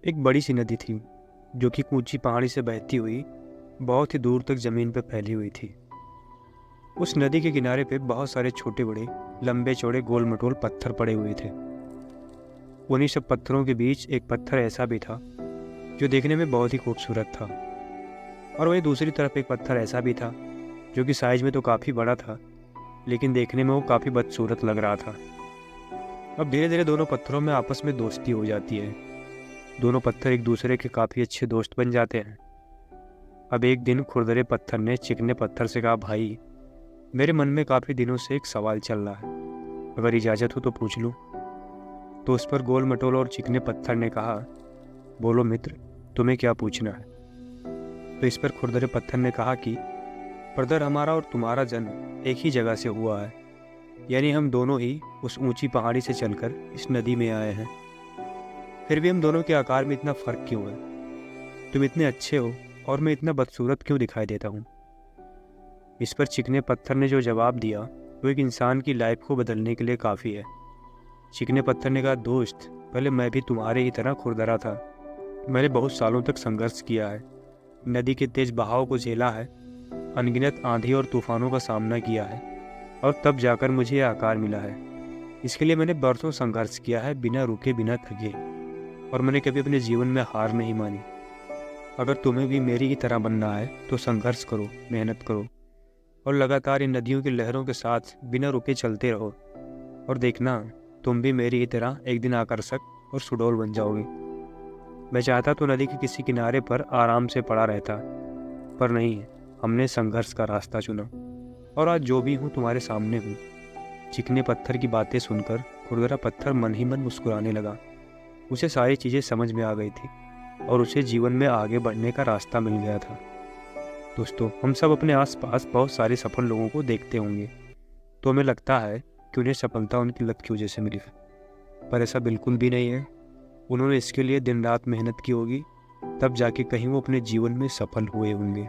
एक बड़ी सी नदी थी जो कि ऊंची पहाड़ी से बहती हुई बहुत ही दूर तक जमीन पर फैली हुई थी। उस नदी के किनारे पे बहुत सारे छोटे बड़े लंबे चौड़े गोल मटोल पत्थर पड़े हुए थे। उन्हीं सब पत्थरों के बीच एक पत्थर ऐसा भी था जो देखने में बहुत ही खूबसूरत था, और वहीं दूसरी तरफ एक पत्थर ऐसा भी था जो कि साइज में तो काफ़ी बड़ा था, लेकिन देखने में वो काफ़ी बदसूरत लग रहा था। अब धीरे धीरे दोनों पत्थरों में आपस में दोस्ती हो जाती है। दोनों पत्थर एक दूसरे के काफ़ी अच्छे दोस्त बन जाते हैं। अब एक दिन खुरदरे पत्थर ने चिकने पत्थर से कहा, भाई मेरे मन में काफ़ी दिनों से एक सवाल चल रहा है, अगर इजाज़त हो तो पूछ लूँ। तो उस पर गोल मटोल और चिकने पत्थर ने कहा, बोलो मित्र, तुम्हें क्या पूछना है। तो इस पर खुरदरे पत्थर ने कहा कि ब्रदर, हमारा और तुम्हारा जन्म एक ही जगह से हुआ है, यानी हम दोनों ही उस ऊंची पहाड़ी से चलकर इस नदी में आए हैं। फिर भी हम दोनों के आकार में इतना फ़र्क क्यों है? तुम इतने अच्छे हो और मैं इतना बदसूरत क्यों दिखाई देता हूँ? इस पर चिकने पत्थर ने जो जवाब दिया वो एक इंसान की लाइफ को बदलने के लिए काफ़ी है। चिकने पत्थर ने कहा, दोस्त, पहले मैं भी तुम्हारे ही तरह खुरदरा था। मैंने बहुत सालों तक संघर्ष किया है, नदी के तेज बहाव को झेला है, अनगिनत आंधी और तूफानों का सामना किया है, और तब जाकर मुझे यह आकार मिला है। इसके लिए मैंने बरसों संघर्ष किया है, बिना रुके बिना थके, और मैंने कभी अपने जीवन में हार नहीं मानी। अगर तुम्हें भी मेरी ही तरह बनना है तो संघर्ष करो, मेहनत करो, और लगातार इन नदियों की लहरों के साथ बिना रुके चलते रहो, और देखना तुम भी मेरी ही तरह एक दिन आकर्षक और सुडौल बन जाओगे। मैं चाहता तो नदी के किसी किनारे पर आराम से पड़ा रहता, पर नहीं, हमने संघर्ष का रास्ता चुना, और आज जो भी हूँ तुम्हारे सामने हूँ। चिकने पत्थर की बातें सुनकर खुरदरा पत्थर मन ही मन मुस्कुराने लगा। उसे सारी चीज़ें समझ में आ गई थी और उसे जीवन में आगे बढ़ने का रास्ता मिल गया था। दोस्तों, हम सब अपने आसपास बहुत सारे सफल लोगों को देखते होंगे, तो हमें लगता है कि उन्हें सफलता उनकी लत की वजह से मिली है, पर ऐसा बिल्कुल भी नहीं है। उन्होंने इसके लिए दिन रात मेहनत की होगी, तब जाके कहीं वो अपने जीवन में सफल हुए होंगे।